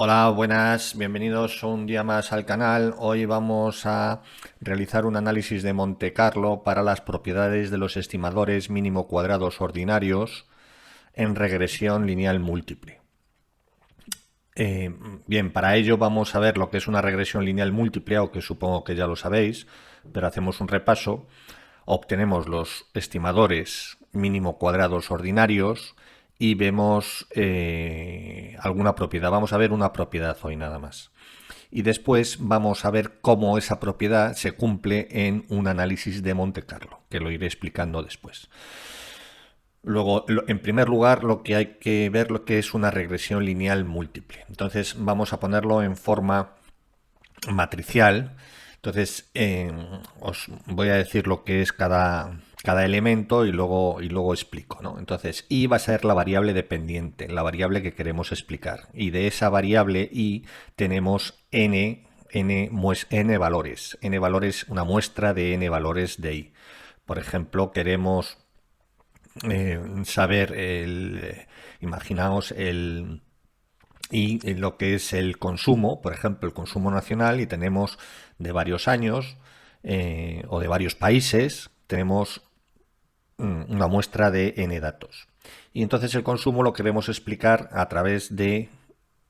Hola, buenas, bienvenidos un día más al canal. Hoy vamos a realizar un análisis de Monte Carlo para las propiedades de los estimadores mínimo cuadrados ordinarios en regresión lineal múltiple. Bien, para ello vamos a ver lo que es una regresión lineal múltiple, aunque supongo que ya lo sabéis, pero hacemos un repaso. Obtenemos los estimadores mínimo cuadrados ordinarios y vemos alguna propiedad. Vamos a ver una propiedad hoy nada más. Y después vamos a ver cómo esa propiedad se cumple en un análisis de Monte Carlo, que lo iré explicando después. Luego, en primer lugar, lo que hay que ver lo que es una regresión lineal múltiple. Entonces, vamos a ponerlo en forma matricial. Entonces, os voy a decir lo que es cada elemento y luego explico, ¿no? Entonces, y va a ser la variable dependiente, la variable que queremos explicar. Y de esa variable y tenemos n valores. N valores, una muestra de n valores de y. Por ejemplo, queremos saber imaginaos lo que es el consumo, por ejemplo, el consumo nacional, y tenemos de varios años o de varios países, tenemos una muestra de n datos. Y entonces el consumo lo queremos explicar a través de,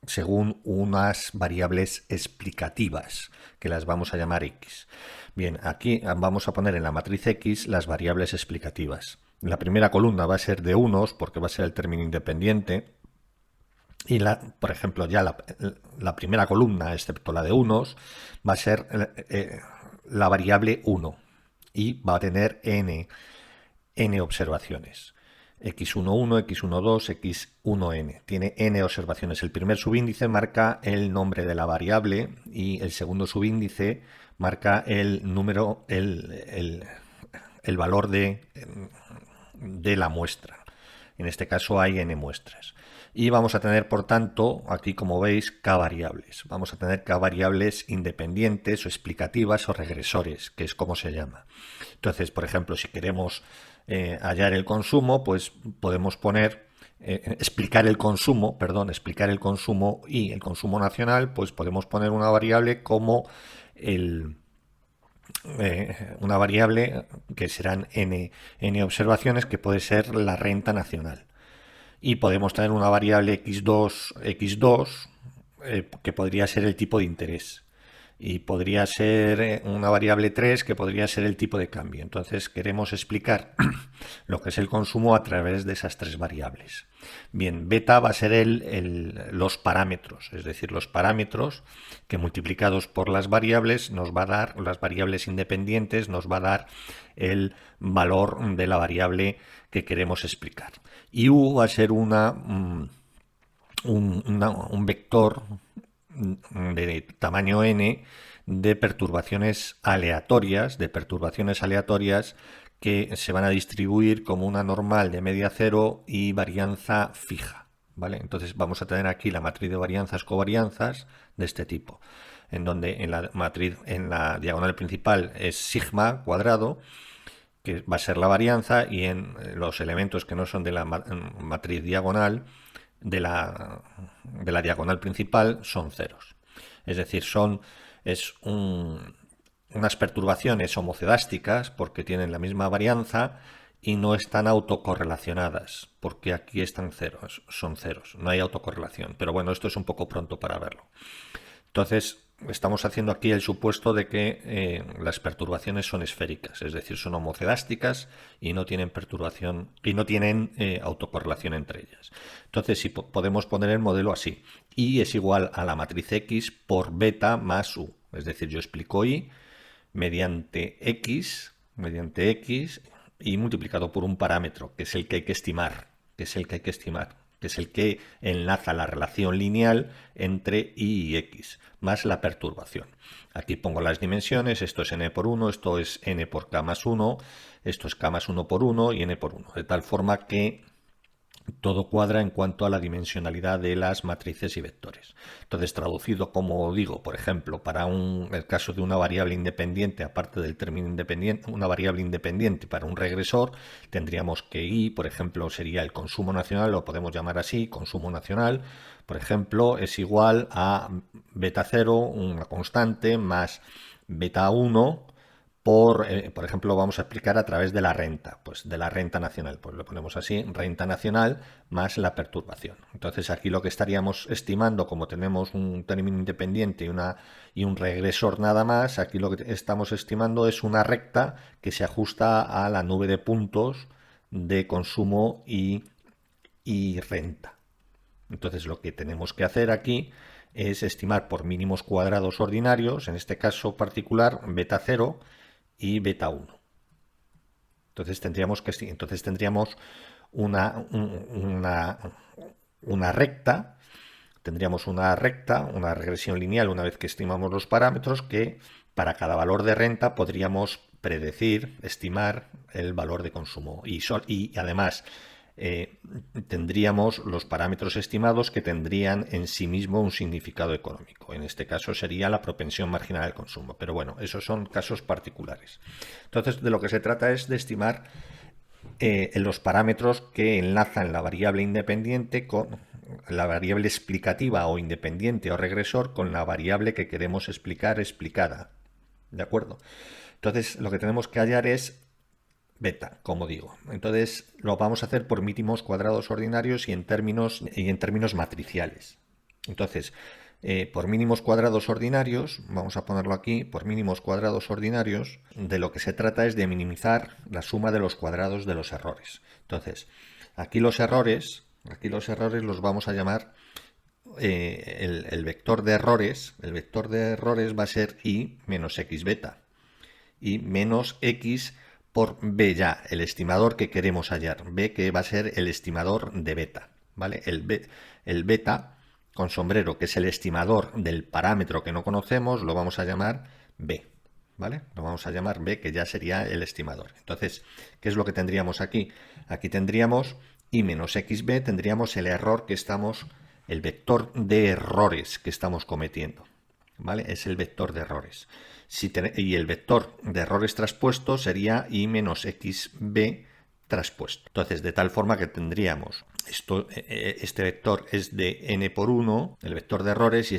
según unas variables explicativas, que las vamos a llamar x. Bien, aquí vamos a poner en la matriz x las variables explicativas. La primera columna va a ser de unos, porque va a ser el término independiente. Y, por ejemplo, ya la primera columna, excepto la de unos, va a ser la variable 1 y va a tener n observaciones. x11, x12, x1n. Tiene n observaciones. El primer subíndice marca el nombre de la variable y el segundo subíndice marca el número, el valor de la muestra. En este caso hay n muestras. Y vamos a tener, por tanto, aquí como veis, k variables. Vamos a tener k variables independientes o explicativas o regresores, que es como se llama. Entonces, por ejemplo, si queremos hallar el consumo, pues podemos poner explicar el consumo y el consumo nacional, pues podemos poner una variable como una variable que serán n observaciones, que puede ser la renta nacional. Y podemos tener una variable x2 que podría ser el tipo de interés. Y podría ser una variable 3 que podría ser el tipo de cambio. Entonces queremos explicar lo que es el consumo a través de esas tres variables. Bien, beta va a ser los parámetros, es decir, los parámetros que multiplicados por las variables nos va a dar, las variables independientes nos va a dar el valor de la variable que queremos explicar. Y u va a ser un vector de tamaño n de perturbaciones aleatorias, que se van a distribuir como una normal de media cero y varianza fija, ¿vale? Entonces vamos a tener aquí la matriz de varianzas covarianzas de este tipo, en donde en la matriz, en la diagonal principal es sigma cuadrado, que va a ser la varianza, y en los elementos que no son de la matriz diagonal, de la diagonal principal, son ceros. Es decir, unas perturbaciones homocedásticas porque tienen la misma varianza y no están autocorrelacionadas, porque aquí están ceros, son ceros, no hay autocorrelación. Pero bueno, esto es un poco pronto para verlo. Entonces, estamos haciendo aquí el supuesto de que las perturbaciones son esféricas, es decir, son homocedásticas y no tienen perturbación y no tienen autocorrelación entre ellas. Entonces, si podemos poner el modelo así: y es igual a la matriz x por beta más u, es decir, yo explico y mediante x y multiplicado por un parámetro, que es el que hay que estimar, que es el que enlaza la relación lineal entre y x, más la perturbación. Aquí pongo las dimensiones, esto es n por 1, esto es n por k más 1, esto es k más 1 por 1 y n por 1, de tal forma que todo cuadra en cuanto a la dimensionalidad de las matrices y vectores. Entonces, traducido, como digo, por ejemplo, para el caso de una variable independiente, aparte del término independiente, una variable independiente para un regresor, tendríamos que I, por ejemplo, sería el consumo nacional, lo podemos llamar así, consumo nacional, por ejemplo, es igual a beta 0, una constante, más beta 1, por ejemplo, vamos a explicar a través de la renta, pues de la renta nacional, pues lo ponemos así, renta nacional más la perturbación. Entonces aquí lo que estaríamos estimando, como tenemos un término independiente y un regresor nada más, aquí lo que estamos estimando es una recta que se ajusta a la nube de puntos de consumo y renta. Entonces lo que tenemos que hacer aquí es estimar por mínimos cuadrados ordinarios, en este caso particular beta 0 y beta 1. Entonces tendríamos una recta, una regresión lineal una vez que estimamos los parámetros que para cada valor de renta podríamos predecir, estimar el valor de consumo y además tendríamos los parámetros estimados que tendrían en sí mismo un significado económico. En este caso sería la propensión marginal al consumo. Pero bueno, esos son casos particulares. Entonces, de lo que se trata es de estimar los parámetros que enlazan la variable independiente con la variable explicativa o independiente o regresor con la variable que queremos explicar explicada. ¿De acuerdo? Entonces, lo que tenemos que hallar es beta, como digo. Entonces lo vamos a hacer por mínimos cuadrados ordinarios y en términos matriciales. Entonces, por mínimos cuadrados ordinarios, vamos a ponerlo aquí, por mínimos cuadrados ordinarios, de lo que se trata es de minimizar la suma de los cuadrados de los errores. Entonces, aquí los errores los vamos a llamar el vector de errores. El vector de errores va a ser i menos x beta. Y menos x por b ya, el estimador que queremos hallar. B que va a ser el estimador de beta, ¿vale? El beta con sombrero, que es el estimador del parámetro que no conocemos, lo vamos a llamar b, ¿vale? Lo vamos a llamar b, que ya sería el estimador. Entonces, ¿qué es lo que tendríamos aquí? Aquí tendríamos i menos xb, tendríamos el error que estamos, el vector de errores que estamos cometiendo, ¿vale? Es el vector de errores. Y el vector de errores traspuesto sería i menos xb traspuesto. Entonces, de tal forma que tendríamos este vector es de n por 1, el vector de errores, y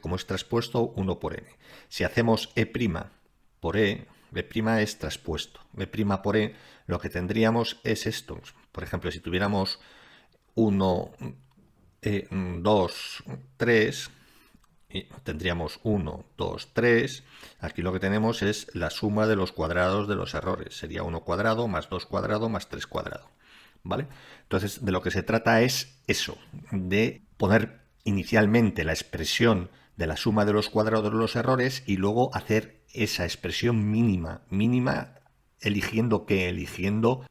como es traspuesto, 1 por n. Si hacemos e' por e, b' es traspuesto. b' por e, lo que tendríamos es esto. Por ejemplo, si tuviéramos 1, 2, 3... y tendríamos 1, 2, 3. Aquí lo que tenemos es la suma de los cuadrados de los errores. Sería 1 cuadrado más 2 cuadrado más 3 cuadrado. ¿Vale? Entonces, de lo que se trata es eso, de poner inicialmente la expresión de la suma de los cuadrados de los errores y luego hacer esa expresión mínima eligiendo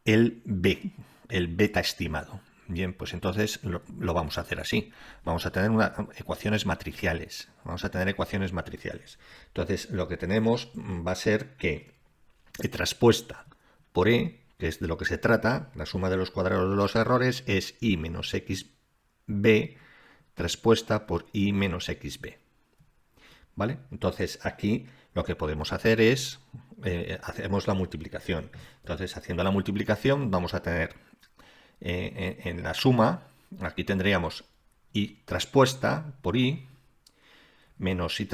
el b, el beta estimado. Bien, pues entonces lo vamos a hacer así. Vamos a tener ecuaciones matriciales. Entonces, lo que tenemos va a ser que E traspuesta por E, que es de lo que se trata, la suma de los cuadrados de los errores, es I menos XB traspuesta por I menos XB. ¿Vale? Entonces, aquí lo que podemos hacer es, hacemos la multiplicación. Entonces, haciendo la multiplicación, vamos a tener en la suma, aquí tendríamos I traspuesta por I menos I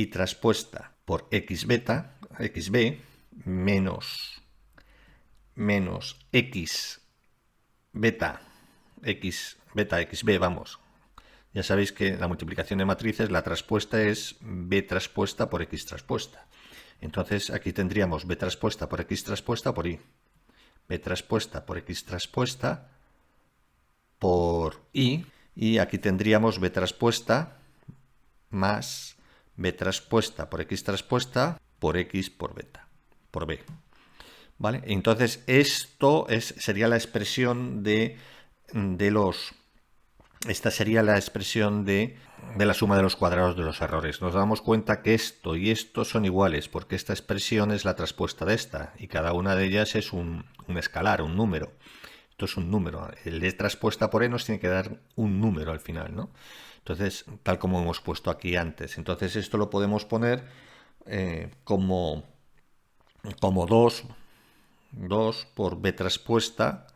traspuesta por X beta, XB, menos X beta, XB, vamos. Ya sabéis que la multiplicación de matrices, la traspuesta es B traspuesta por X traspuesta. Entonces aquí tendríamos B traspuesta por X traspuesta por I. B traspuesta por X traspuesta por I. Y aquí tendríamos B traspuesta más B traspuesta por X traspuesta por X por beta, por B. ¿Vale? Entonces esto sería la expresión esta sería la expresión de la suma de los cuadrados de los errores. Nos damos cuenta que esto y esto son iguales, porque esta expresión es la traspuesta de esta, y cada una de ellas es un escalar, un número. Esto es un número. El E traspuesta por E nos tiene que dar un número al final, ¿no? Entonces, tal como hemos puesto aquí antes. Entonces, esto lo podemos poner como 2 por B traspuesta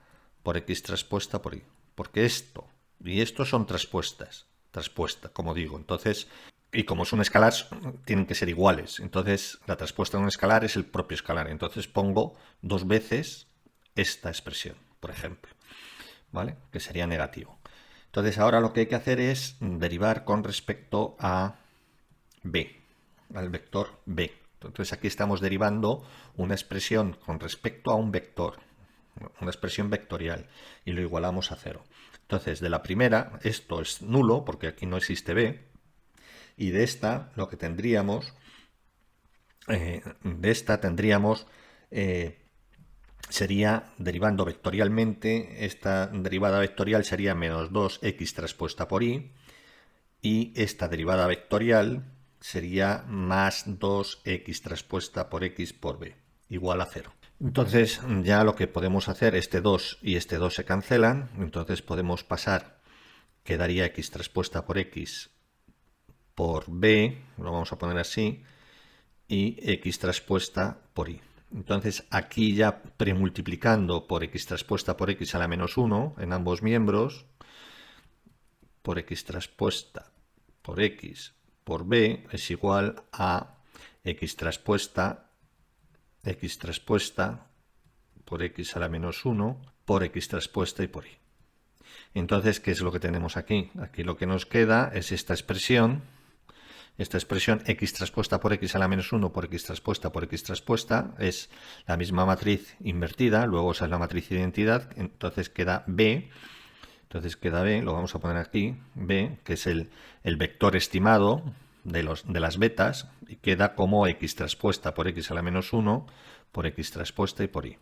por X traspuesta por Y. Porque esto y esto son traspuesta, como digo. Entonces, y como son escalares, tienen que ser iguales. Entonces, la traspuesta de un escalar es el propio escalar. Entonces, pongo 2 veces esta expresión, por ejemplo, ¿vale? Que sería negativo. Entonces, ahora lo que hay que hacer es derivar con respecto a B, al vector B. Entonces, aquí estamos derivando una expresión con respecto a un vector, una expresión vectorial, y lo igualamos a 0. Entonces, de la primera, esto es nulo, porque aquí no existe B, y de esta, lo que tendríamos, sería, derivando vectorialmente, esta derivada vectorial sería menos 2x traspuesta por y esta derivada vectorial sería más 2x traspuesta por x por b, igual a 0. Entonces ya lo que podemos hacer, este 2 y este 2 se cancelan, entonces podemos pasar, quedaría x traspuesta por x por b, lo vamos a poner así, y x traspuesta por y. Entonces aquí ya premultiplicando por x traspuesta por x a la menos 1 en ambos miembros, por x traspuesta por x por b es igual a x traspuesta por x a la menos 1 por x traspuesta y por y. Entonces, ¿qué es lo que tenemos aquí? Aquí lo que nos queda es esta expresión x traspuesta por x a la menos 1 por x traspuesta, es la misma matriz invertida, luego esa es la matriz de identidad, entonces queda B, lo vamos a poner aquí, B, que es el vector estimado de las betas, y queda como x traspuesta por x a la menos 1 por x traspuesta y por y.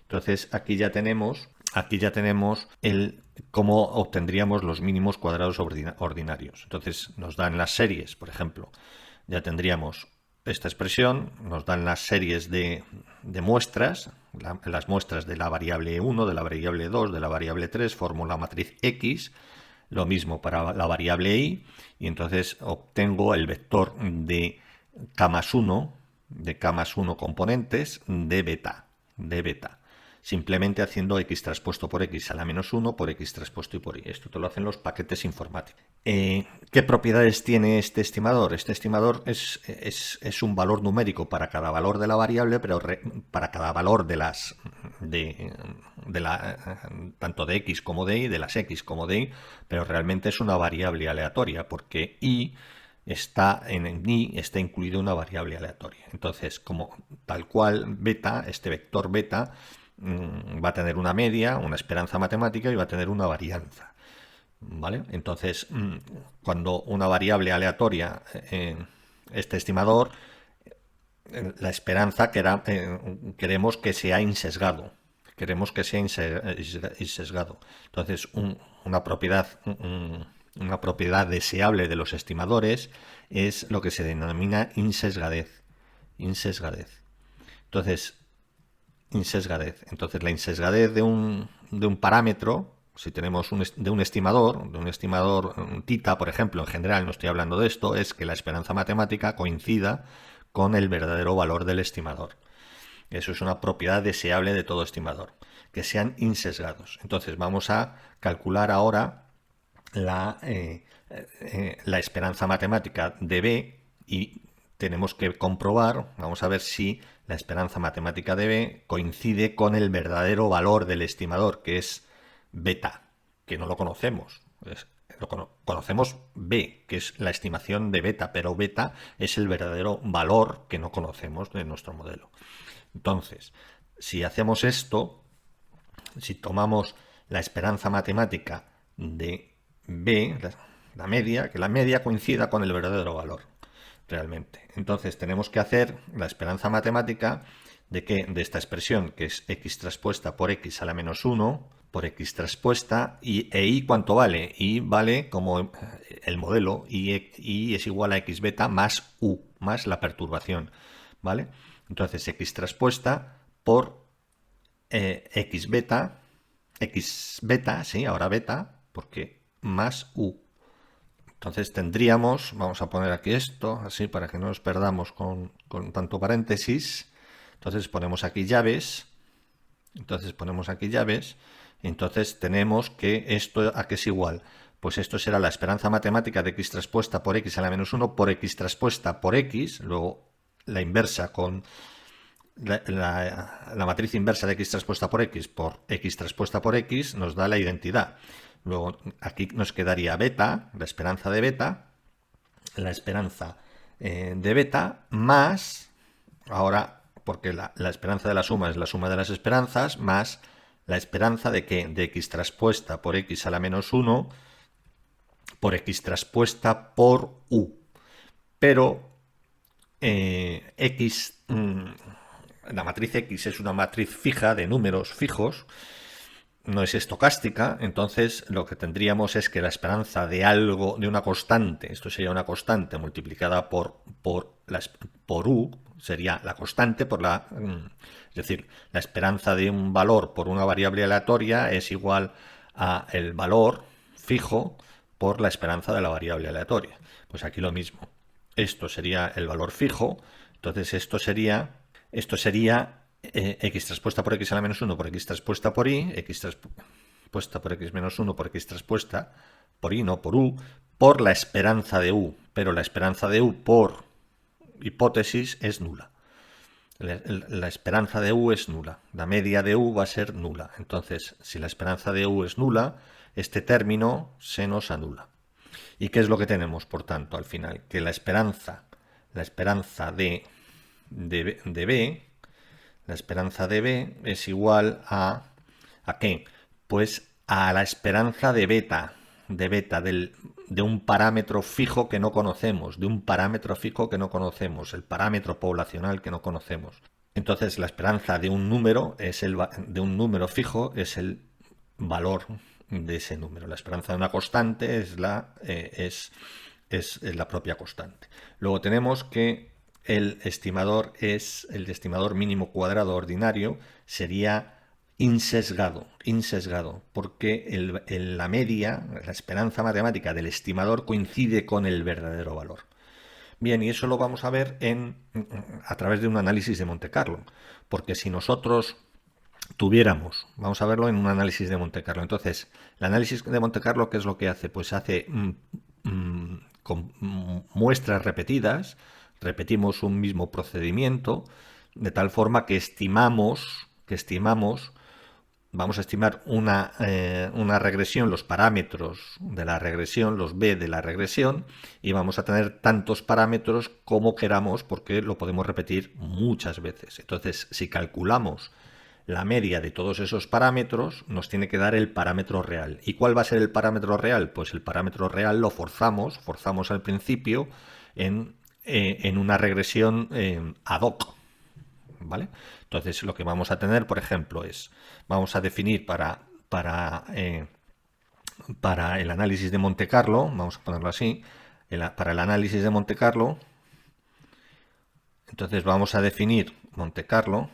Entonces aquí ya tenemos cómo obtendríamos los mínimos cuadrados ordinarios. Entonces nos dan las series, por ejemplo, ya tendríamos esta expresión, nos dan las series de muestras, las muestras de la variable 1, de la variable 2, de la variable 3, formo la matriz X, lo mismo para la variable Y, y entonces obtengo el vector de K más 1, componentes de beta, simplemente haciendo x traspuesto por x a la menos 1 por x traspuesto y por y. Esto te lo hacen los paquetes informáticos. ¿Qué propiedades tiene este estimador? Este estimador es un valor numérico para cada valor de la variable, pero para cada valor tanto de x como de y, de las x como de y, pero realmente es una variable aleatoria, porque y está incluido una variable aleatoria. Entonces, como tal cual beta, este vector beta va a tener una media, una esperanza matemática y va a tener una varianza. ¿Vale? Entonces, cuando una variable aleatoria, este estimador, la esperanza queremos que sea insesgado. Entonces, una propiedad deseable de los estimadores es lo que se denomina insesgadez. Entonces, la insesgadez de un parámetro, si tenemos de un estimador tita, por ejemplo, en general no estoy hablando de esto, es que la esperanza matemática coincida con el verdadero valor del estimador. Eso es una propiedad deseable de todo estimador, que sean insesgados. Entonces vamos a calcular ahora la esperanza matemática de B y tenemos que comprobar, vamos a ver si la esperanza matemática de B coincide con el verdadero valor del estimador, que es beta, que no lo conocemos. Conocemos B, que es la estimación de beta, pero beta es el verdadero valor que no conocemos de nuestro modelo. Entonces, si hacemos esto, si tomamos la esperanza matemática de B, la media, que la media coincida con el verdadero valor realmente. Entonces tenemos que hacer la esperanza matemática de esta expresión, que es x traspuesta por x a la menos 1 por x traspuesta, e y ¿cuánto vale? Y vale como el modelo, y es igual a x beta más u, más la perturbación, ¿vale? Entonces x traspuesta por x beta x beta, sí, ahora beta, porque más u. Entonces tendríamos, vamos a poner aquí esto, así para que no nos perdamos con tanto paréntesis. Entonces ponemos aquí llaves. Entonces ponemos aquí llaves. Entonces tenemos que esto a qué es igual. Pues esto será la esperanza matemática de x traspuesta por x a la menos 1 por x traspuesta por x. Luego la inversa con la matriz inversa de x traspuesta por x traspuesta por x nos da la identidad. Luego aquí nos quedaría beta, la esperanza de beta, más, ahora, porque la esperanza de la suma es la suma de las esperanzas, más la esperanza de que de x traspuesta por x a la menos 1 por x traspuesta por u. Pero la matriz X es una matriz fija de números fijos, no es estocástica, entonces lo que tendríamos es que la esperanza de algo, de una constante, esto sería una constante multiplicada por u, sería la constante por es decir, la esperanza de un valor por una variable aleatoria es igual a el valor fijo por la esperanza de la variable aleatoria. Pues aquí lo mismo. Esto sería el valor fijo, entonces esto sería x traspuesta por x a la menos 1 por x traspuesta por y, x traspuesta por x menos 1 por x traspuesta por y, no por u, por la esperanza de u, pero la esperanza de u por hipótesis es nula. La esperanza de u es nula, la media de u va a ser nula. Entonces, si la esperanza de u es nula, este término se nos anula. ¿Y qué es lo que tenemos, por tanto, al final? Que la esperanza de B, la esperanza de B es igual ¿a qué? Pues a la esperanza de beta de un parámetro fijo que no conocemos, el parámetro poblacional que no conocemos. Entonces la esperanza de un número fijo es el valor de ese número. La esperanza de una constante es la propia constante. Luego tenemos que el estimador mínimo cuadrado ordinario sería insesgado, porque la media, la esperanza matemática del estimador coincide con el verdadero valor. Bien, y eso lo vamos a ver a través de un análisis de Monte Carlo, porque si nosotros vamos a verlo en un análisis de Monte Carlo. Entonces, el análisis de Monte Carlo, ¿qué es lo que hace? Pues hace con muestras repetidas, repetimos un mismo procedimiento, de tal forma que vamos a estimar una regresión, los parámetros de la regresión, los b de la regresión, y vamos a tener tantos parámetros como queramos, porque lo podemos repetir muchas veces. Entonces, si calculamos la media de todos esos parámetros, nos tiene que dar el parámetro real. ¿Y cuál va a ser el parámetro real? Pues el parámetro real lo forzamos al principio en una regresión ad hoc, ¿vale? Entonces lo que vamos a tener, por ejemplo, vamos a definir para el análisis de Monte Carlo, vamos a ponerlo así, para el análisis de Monte Carlo, entonces vamos a definir Monte Carlo,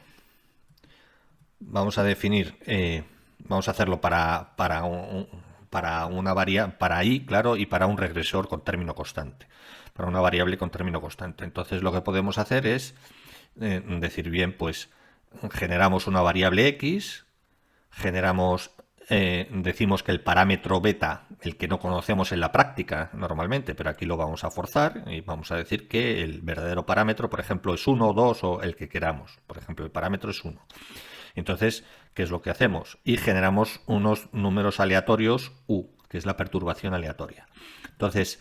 vamos a hacerlo para una variable, para i, claro, y para un regresor con término constante, para una variable con término constante. Entonces lo que podemos hacer es decir, bien, pues generamos una variable x, decimos que el parámetro beta, el que no conocemos en la práctica normalmente, pero aquí lo vamos a forzar y vamos a decir que el verdadero parámetro, por ejemplo, es 1, 2 o el que queramos. Por ejemplo, el parámetro es 1. Entonces, ¿qué es lo que hacemos? Y generamos unos números aleatorios u, que es la perturbación aleatoria. Entonces,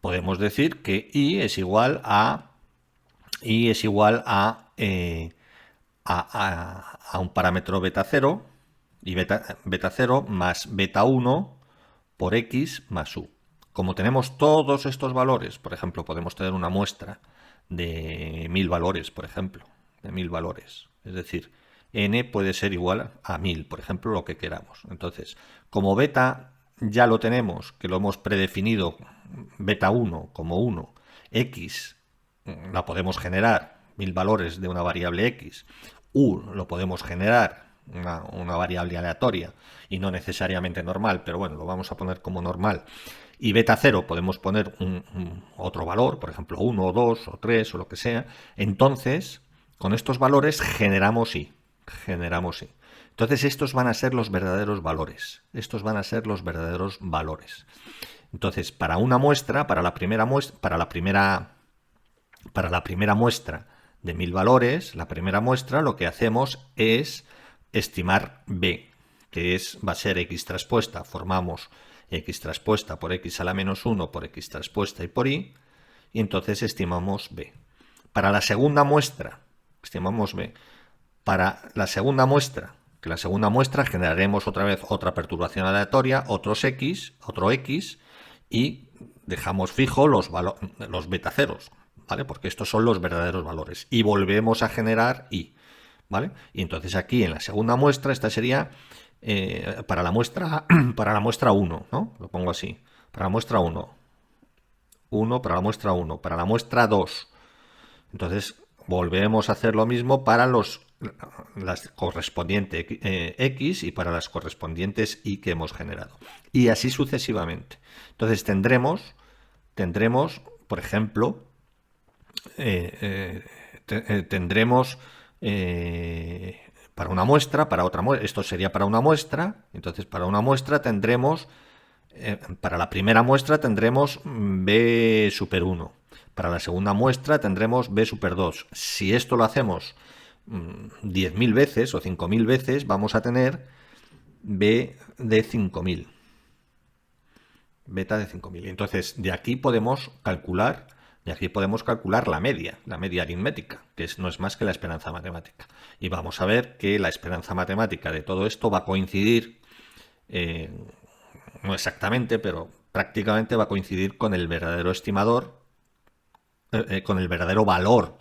podemos decir que i es igual a un parámetro beta 0 y beta 0 más beta 1 por x más u. Como tenemos todos estos valores, por ejemplo, podemos tener una muestra de 1000 valores, por ejemplo, de 1000 valores. Es decir, n puede ser igual a 1000, por ejemplo, lo que queramos. Entonces, como beta ya lo tenemos, que lo hemos predefinido, beta 1 como 1, x la podemos generar 1000 valores de una variable x, u lo podemos generar una variable aleatoria y no necesariamente normal, pero bueno, lo vamos a poner como normal. Y beta 0 podemos poner otro valor, por ejemplo 1 o 2 o 3 o lo que sea. Entonces, con estos valores generamos i. Generamos i. Entonces estos van a ser los verdaderos valores. Estos van a ser los verdaderos valores. Entonces, para una muestra, para la primera muestra de 1000 valores, la primera muestra, lo que hacemos es estimar b, que va a ser x traspuesta. Formamos x traspuesta por x a la menos 1 por x traspuesta y por y entonces estimamos b. Para la segunda muestra, estimamos b. Para la segunda muestra, que la segunda muestra generaremos otra vez otra perturbación aleatoria, otro x, y dejamos fijo los beta ceros, ¿vale? Porque estos son los verdaderos valores. Y volvemos a generar i, ¿vale? Y entonces aquí en la segunda muestra, esta sería para la muestra 1, ¿no? Lo pongo así. Para la muestra 1. 1 para la muestra 1. Para la muestra 2. Entonces volvemos a hacer lo mismo para las correspondientes x y para las correspondientes y que hemos generado. Y así sucesivamente. Entonces tendremos por ejemplo, tendremos para una muestra, para otra muestra, esto sería para una muestra, entonces para una muestra tendremos, para la primera muestra tendremos b super 1, para la segunda muestra tendremos b super 2. Si esto lo hacemos 10.000 veces o 5.000 veces, vamos a tener b de 5.000. Beta de 5.000. Entonces, de aquí podemos calcular la media aritmética, que no es más que la esperanza matemática. Y vamos a ver que la esperanza matemática de todo esto va a coincidir, no exactamente, pero prácticamente va a coincidir con el verdadero estimador, con el verdadero valor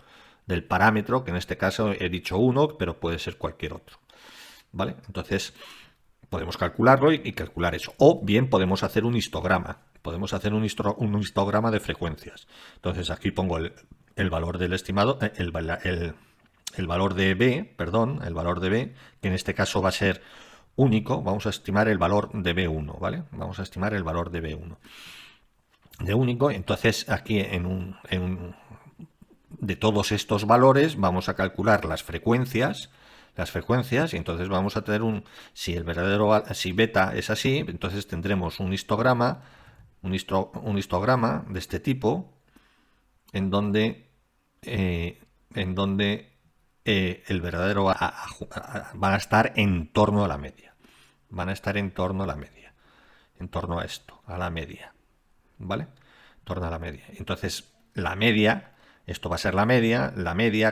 del parámetro, que en este caso he dicho 1, pero puede ser cualquier otro. ¿Vale? Entonces, podemos calcularlo y calcular eso. O bien podemos hacer un histograma. Podemos hacer un histograma de frecuencias. Entonces aquí pongo el valor del estimado, el valor de B, el valor de B, que en este caso va a ser único. Vamos a estimar el valor de B1, ¿vale? Vamos a estimar el valor de B1. De único, entonces aquí de todos estos valores vamos a calcular las frecuencias, y entonces vamos a tener si beta es así, entonces tendremos un histograma de este tipo en donde el verdadero van a estar en torno a la media, en torno a esto, a la media, ¿vale? En torno a la media. Entonces la media, esto va a ser la media,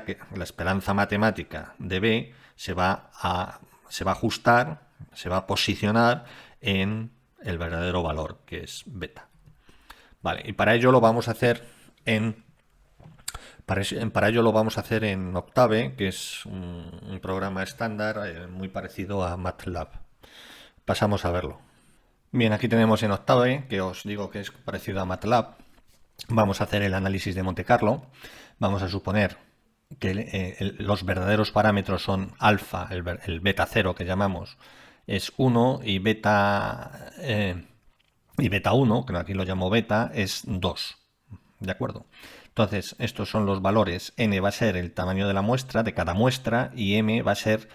que la esperanza matemática de B se va a ajustar, se va a posicionar en el verdadero valor, que es beta. Vale, y para ello lo vamos a hacer en Octave, que es un programa estándar muy parecido a MATLAB. Pasamos a verlo. Bien, aquí tenemos en Octave, que os digo que es parecido a MATLAB. Vamos a hacer el análisis de Monte Carlo. Vamos a suponer que los verdaderos parámetros son alfa, el beta 0 que llamamos, es 1 y beta 1, que aquí lo llamo beta, es 2. ¿De acuerdo? Entonces, estos son los valores. N va a ser el tamaño de la muestra, de cada muestra, y M va a ser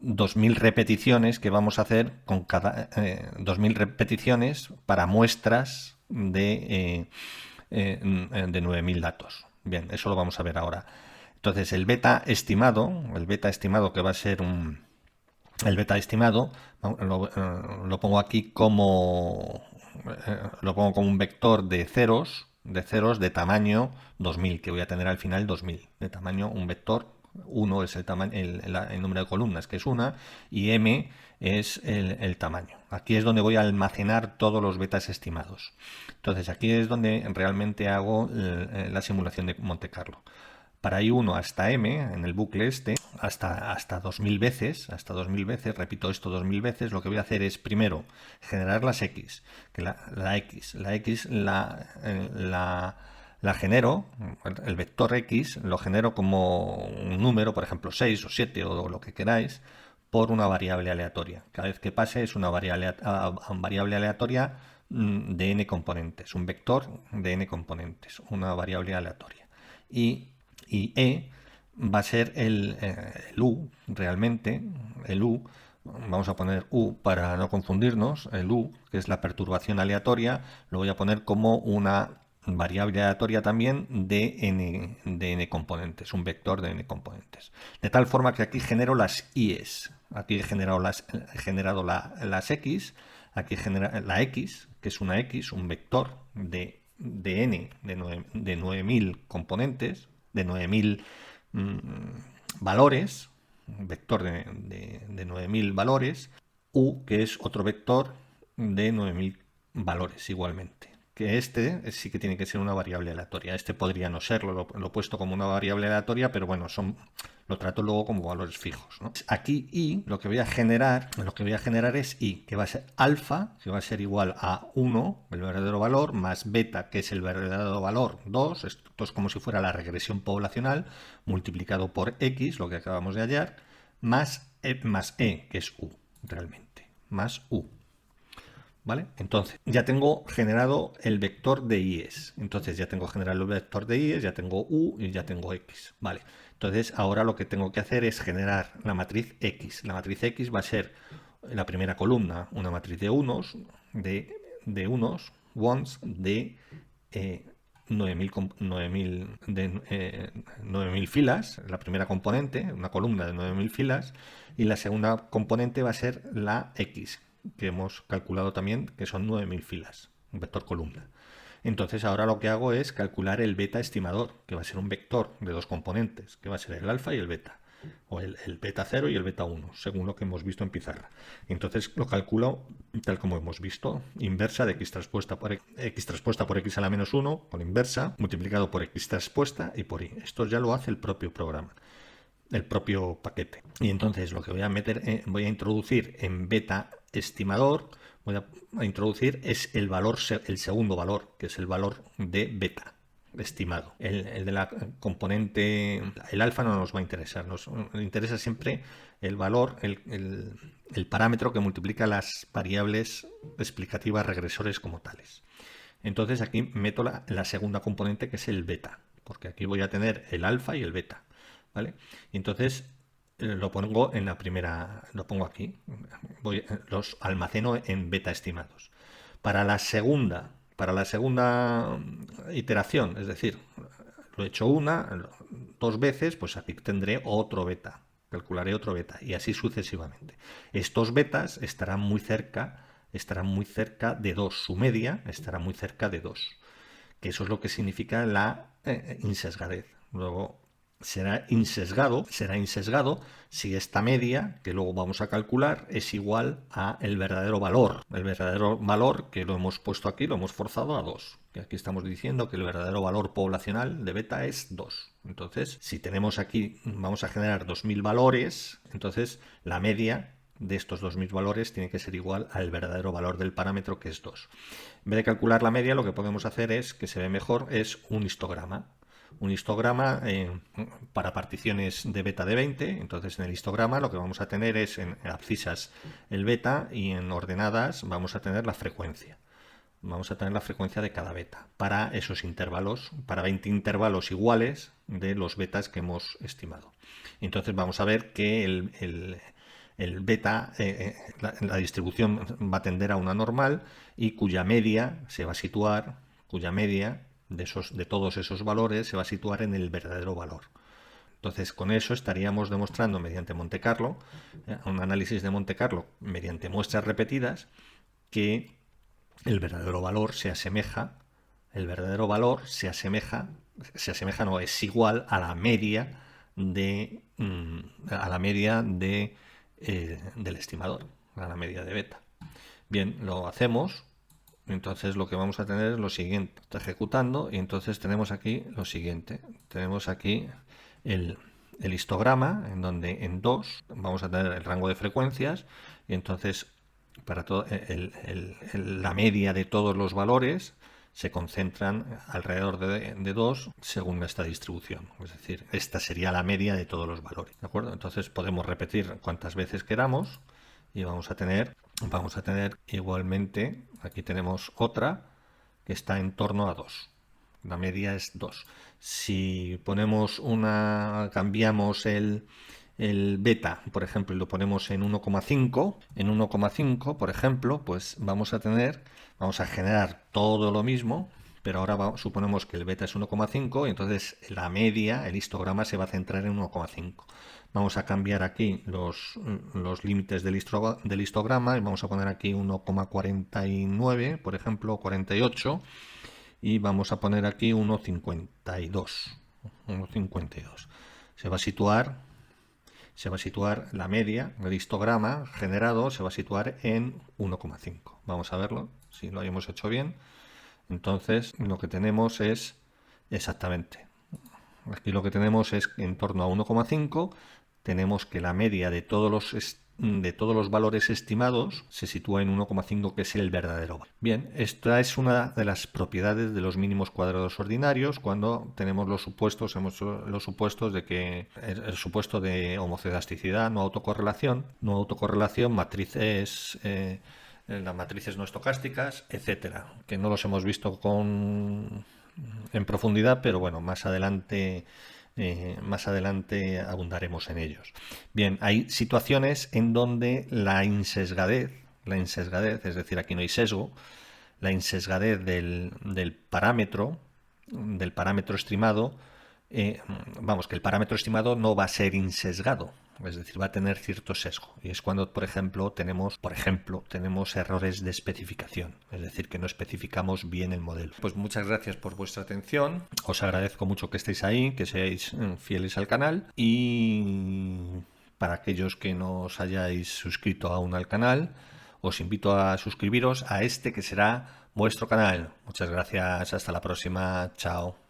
2.000 repeticiones que vamos a hacer con cada 2.000 repeticiones para muestras de 9.000 datos. Bien, eso lo vamos a ver ahora. Entonces, el beta estimado que va a ser el beta estimado, lo pongo aquí como un vector de ceros de tamaño 2000, que voy a tener al final 2000 de tamaño, un vector. 1 es el número de columnas, que es 1, y m es el tamaño. Aquí es donde voy a almacenar todos los betas estimados. Entonces aquí es donde realmente hago la simulación de Monte Carlo. Para i1 hasta m, en el bucle hasta 2000 veces, repito esto 2000 veces, lo que voy a hacer es primero generar las x, que la x la genero, el vector x lo genero como un número, por ejemplo 6 o 7 o lo que queráis, por una variable aleatoria. Cada vez que pase es una variable aleatoria de n componentes, un vector de n componentes, una variable aleatoria. Y e va a ser el u, realmente, el u, vamos a poner u para no confundirnos, el u, que es la perturbación aleatoria, lo voy a poner como una variable aleatoria también de n componentes, un vector de n componentes. De tal forma que aquí genero las i's. Aquí he generado las x, aquí genera la x, que es una x, un vector de n, de 9000 componentes, de 9000 valores, un vector de 9000 valores, u, que es otro vector de 9000 valores igualmente. Que este sí que tiene que ser una variable aleatoria. Este podría no serlo, lo he puesto como una variable aleatoria, pero bueno, lo trato luego como valores fijos, ¿no? Aquí i, lo que voy a generar es i, que va a ser alfa, que va a ser igual a 1, el verdadero valor, más beta, que es el verdadero valor 2, esto es como si fuera la regresión poblacional, multiplicado por x, lo que acabamos de hallar, más e, que es u, realmente, más u. ¿Vale? Entonces, ya tengo generado el vector de i's. Entonces, ya tengo generado el vector de i's, ya tengo u y ya tengo x. ¿Vale? Entonces, ahora lo que tengo que hacer es generar la matriz x. La matriz x va a ser la primera columna, una matriz de unos, de unos, ones, de 9000 filas, la primera componente, una columna de 9000 filas, y la segunda componente va a ser la x, que hemos calculado también que son 9000 filas, un vector columna. Entonces ahora lo que hago es calcular el beta estimador, que va a ser un vector de dos componentes, que va a ser el alfa y el beta, o el beta 0 y el beta 1, según lo que hemos visto en pizarra. Entonces lo calculo tal como hemos visto, inversa de x transpuesta por x a la menos 1, con inversa, multiplicado por x transpuesta y por y. Esto ya lo hace el propio programa, el propio paquete. Y entonces lo que voy a introducir en beta estimador, voy a introducir es el segundo valor, que es el valor de beta estimado. El de la componente, el alfa no nos va a interesar, nos interesa siempre el valor, el parámetro que multiplica las variables explicativas regresores como tales. Entonces aquí meto la segunda componente, que es el beta, porque aquí voy a tener el alfa y el beta. ¿Vale? Y entonces lo pongo en la primera, lo pongo aquí, los almaceno en beta estimados. Para la segunda iteración, es decir, lo he hecho dos veces, pues aquí tendré otro beta, calcularé otro beta y así sucesivamente. Estos betas estarán muy cerca de 2, su media estará muy cerca de 2, que eso es lo que significa la insesgadez. Luego será insesgado si esta media, que luego vamos a calcular, es igual a el verdadero valor. El verdadero valor, que lo hemos puesto aquí, lo hemos forzado a 2. Que aquí estamos diciendo que el verdadero valor poblacional de beta es 2. Entonces, si tenemos aquí, vamos a generar 2000 valores, entonces la media de estos 2000 valores tiene que ser igual al verdadero valor del parámetro, que es 2. En vez de calcular la media, lo que podemos hacer es, que se ve mejor, es un histograma. Un histograma para particiones de beta de 20. Entonces en el histograma lo que vamos a tener es en abscisas el beta y en ordenadas vamos a tener la frecuencia. Vamos a tener la frecuencia de cada beta para esos intervalos, para 20 intervalos iguales de los betas que hemos estimado. Entonces vamos a ver que el beta, la distribución va a tender a una normal y cuya media se va a situar, de todos esos valores se va a situar en el verdadero valor. Entonces, con eso estaríamos demostrando mediante Monte Carlo, un análisis de Monte Carlo mediante muestras repetidas, que el verdadero valor es igual a la media del estimador, a la media de beta. Bien, lo hacemos. Entonces lo que vamos a tener es lo siguiente, está ejecutando y entonces tenemos aquí lo siguiente, tenemos aquí el histograma en donde en 2 vamos a tener el rango de frecuencias y entonces para todo la media de todos los valores se concentran alrededor de 2 según esta distribución. Es decir, esta sería la media de todos los valores. ¿De acuerdo? Entonces podemos repetir cuantas veces queramos y vamos a tener igualmente, aquí tenemos otra que está en torno a 2. La media es 2. Si ponemos cambiamos el beta, por ejemplo, y lo ponemos en 1,5, por ejemplo, pues vamos a generar todo lo mismo, pero ahora suponemos que el beta es 1,5 y entonces la media, el histograma se va a centrar en 1,5. Vamos a cambiar aquí los límites del histograma y vamos a poner aquí 1,49, por ejemplo, 48, y vamos a poner aquí 1,52. 1,52. Se va a situar la media del histograma generado, se va a situar en 1,5. Vamos a verlo, si lo hayamos hecho bien. Entonces, lo que tenemos es exactamente. Aquí lo que tenemos es en torno a 1,5. Tenemos que la media de todos los valores estimados se sitúa en 1,5, que es el verdadero valor. Bien, esta es una de las propiedades de los mínimos cuadrados ordinarios cuando tenemos los supuestos, de que el supuesto de homocelasticidad, no autocorrelación, matrices, las matrices no estocásticas, etcétera, que no los hemos visto en profundidad, pero bueno, más adelante abundaremos en ellos. Bien, hay situaciones en donde la insesgadez, es decir, aquí no hay sesgo, la insesgadez del parámetro estimado, que el parámetro estimado no va a ser insesgado, es decir, va a tener cierto sesgo. Y es cuando, por ejemplo, tenemos errores de especificación, es decir, que no especificamos bien el modelo. Pues muchas gracias por vuestra atención. Os agradezco mucho que estéis ahí, que seáis fieles al canal, y para aquellos que no os hayáis suscrito aún al canal, os invito a suscribiros a este que será vuestro canal. Muchas gracias, hasta la próxima, chao.